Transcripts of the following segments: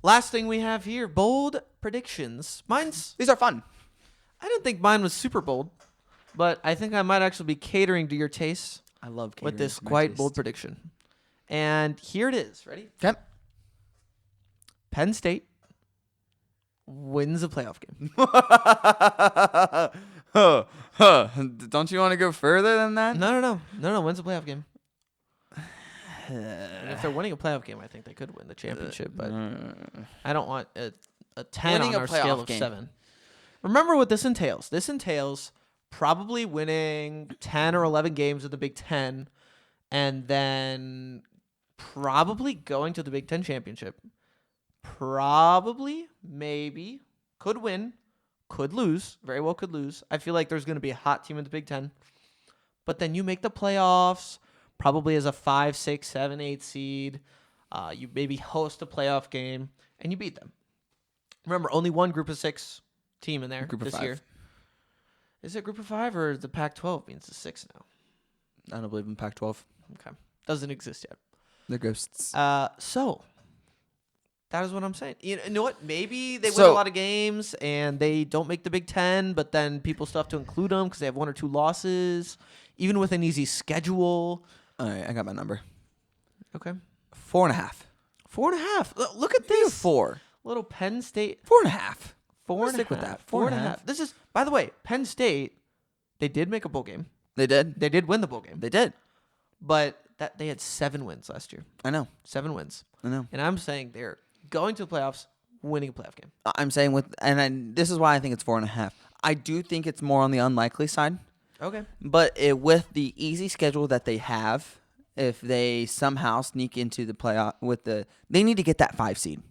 Last thing we have here, bold predictions. These are fun. I didn't think mine was super bold, but I think I might actually be catering to your tastes I love with this quite bold prediction. And here it is. Ready? Okay. Penn State wins a playoff game. Don't you want to go further than that? No. Wins a playoff game. And if they're winning a playoff game, I think they could win the championship. But I don't want a 10 Winning on a our scale playoff of game. 7. Remember what this entails. This entails probably winning 10 or 11 games of the Big Ten, and then probably going to the Big Ten championship. Probably, maybe, could win, could lose, very well could lose. I feel like there's going to be a hot team in the Big Ten. But then you make the playoffs, probably as a 5, 6, 7, 8 seed. You maybe host a playoff game, and you beat them. Remember, only one Group of 6 team in there this year. Is it Group of 5 or the Pac-12 means the 6 now? I don't believe in Pac-12. Okay. Doesn't exist yet. They're ghosts. So that is what I'm saying. You know what? Maybe they win a lot of games and they don't make the Big Ten, but then people still have to include them because they have 1 or 2 losses, even with an easy schedule. All right, I got my number. Okay. 4.5. 4.5. Look at this. 4. Little Penn State. 4.5. 4.5. Stick with that. 4.5. This is, by the way, Penn State, they did make a bowl game. They did. They did win the bowl game. They did. But they had 7 wins last year. I know. 7 wins. I know. And I'm saying they're going to the playoffs, winning a playoff game. I'm saying this is why I think it's 4.5. I do think it's more on the unlikely side. Okay. But with the easy schedule that they have, if they somehow sneak into the playoff they need to get that 5 seed.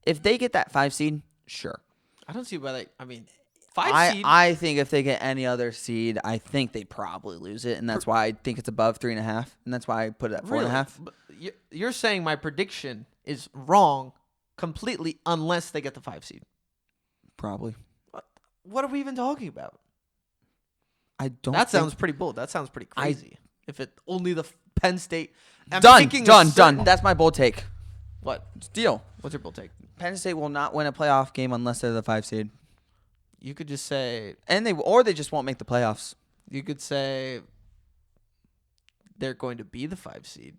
If they get that 5 seed, sure. I don't see why 5 seed. I think if they get any other seed, I think they probably lose it, and that's why I think it's above 3.5, and that's why I put it at 4.5. Really? You're saying my prediction is wrong completely unless they get the 5 seed. Probably. What are we even talking about? I don't. That sounds pretty bold. That sounds pretty crazy. If it only the Penn State. I'm done. That's my bold take. What? Deal. What's your bold take? Penn State will not win a playoff game unless they're the 5 seed. You could just say, they just won't make the playoffs. You could say they're going to be the 5 seed.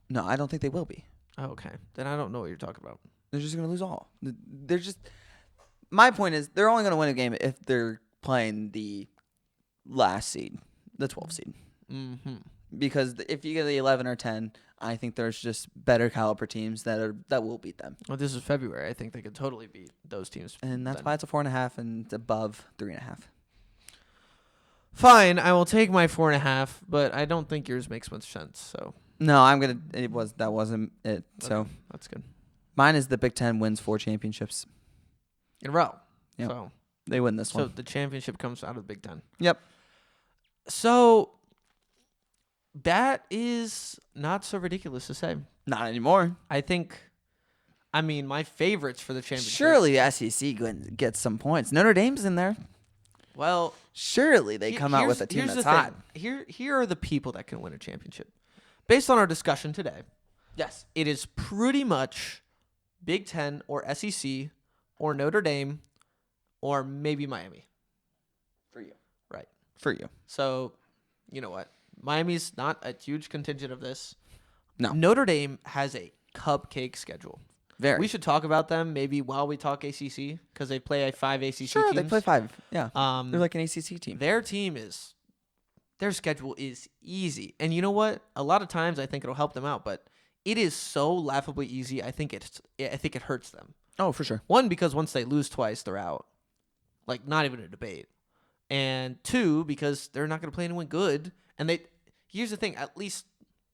No, I don't think they will be. Oh, okay. Then I don't know what you're talking about. They're just going to lose all. They're just. My point is, they're only going to win a game if they're playing the last seed, the 12 seed. Mm-hmm. Because if you get the 11 or 10, I think there's just better caliber teams that will beat them. Well, this is February. I think they could totally beat those teams. And that's why it's a 4.5 and it's above 3.5. Fine, I will take my 4.5, but I don't think yours makes much sense. So no, that wasn't it. Okay, so that's good. Mine is the Big Ten wins 4 championships in a row. Yep. So they win this one. So the championship comes out of the Big Ten. Yep. So that is not so ridiculous to say. Not anymore. I mean, my favorites for the championship. Surely the SEC gets some points. Notre Dame's in there. Well, surely they come out with a team that's hot. Here are the people that can win a championship. Based on our discussion today, yes, it is pretty much Big Ten or SEC or Notre Dame or maybe Miami. For you. Right. For you. So, you know what? Miami's not a huge contingent of this. No. Notre Dame has a cupcake schedule. Very. We should talk about them maybe while we talk ACC because they play 5 ACC sure, teams. They play 5. Yeah. They're like an ACC team. Their schedule is easy. And you know what? A lot of times I think it'll help them out, but it is so laughably easy. I think it hurts them. Oh, for sure. 1, because once they lose twice, they're out. Like, not even a debate. And 2, because they're not going to play anyone good. And here's the thing, at least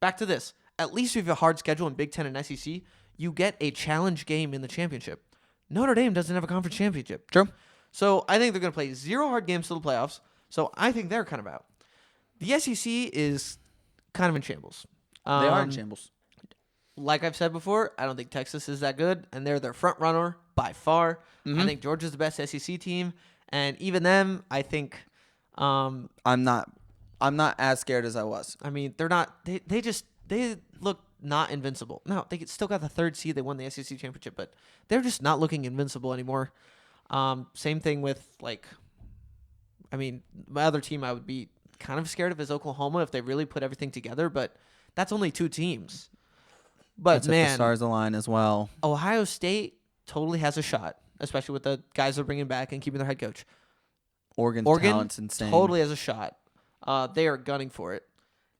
back to this. At least if you have a hard schedule in Big Ten and SEC, you get a challenge game in the championship. Notre Dame doesn't have a conference championship. True. So I think they're going to play 0 hard games to the playoffs. So I think they're kind of out. The SEC is kind of in shambles. They are in shambles. Like I've said before, I don't think Texas is that good, and they're their front runner by far. Mm-hmm. I think Georgia's the best SEC team, and even them, I think. I'm not as scared as I was. I mean, they're not. They look not invincible. No, they still got the 3rd seed. They won the SEC championship, but they're just not looking invincible anymore. Same thing with my other team I would be kind of scared of is Oklahoma if they really put everything together, but that's only 2 teams. But That's if the stars align as well. Ohio State totally has a shot, especially with the guys they're bringing back and keeping their head coach. Oregon talent's insane. Totally has a shot. They are gunning for it.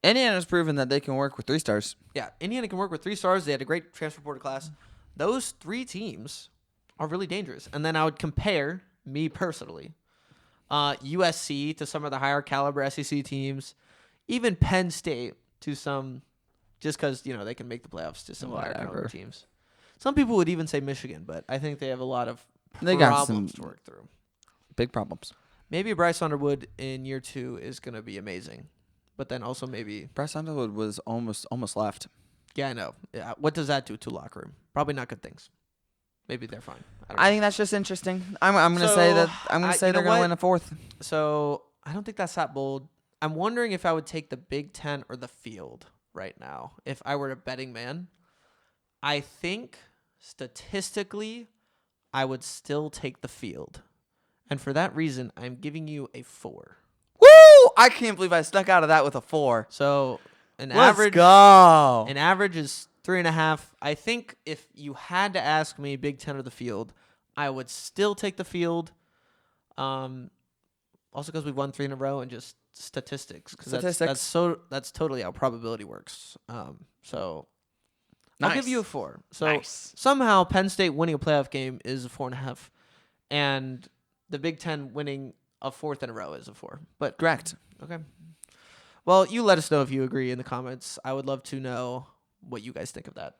Indiana's proven that they can work with 3 stars. Yeah, Indiana can work with 3 stars. They had a great transfer portal class. Those 3 teams are really dangerous. And then I would compare, me personally, USC to some of the higher caliber SEC teams, even Penn State to some, just because, they can make the playoffs to some higher caliber teams. Some people would even say Michigan, but I think they have a lot of problems to work through. Big problems. Maybe Bryce Underwood in year 2 is going to be amazing. But then also maybe Bryce Underwood was almost left. Yeah, I know. Yeah, what does that do to locker room? Probably not good things. Maybe they're fine. I think that's just interesting. I'm going to say that they're going to win a 4th. So I don't think that's that bold. I'm wondering if I would take the Big Ten or the field right now if I were a betting man. I think statistically I would still take the field. And for that reason, I'm giving you a 4. Woo! I can't believe I snuck out of that with a 4. So Let's average go. An average is 3.5. I think if you had to ask me Big Ten or the field, I would still take the field. Also because we've won 3 in a row and just statistics. That's totally how probability works. So nice. I'll give you a 4. So somehow Penn State winning a playoff game is a 4.5, and the Big Ten winning a 4th in a row is a 4. But correct. Okay. Well, you let us know if you agree in the comments. I would love to know what you guys think of that.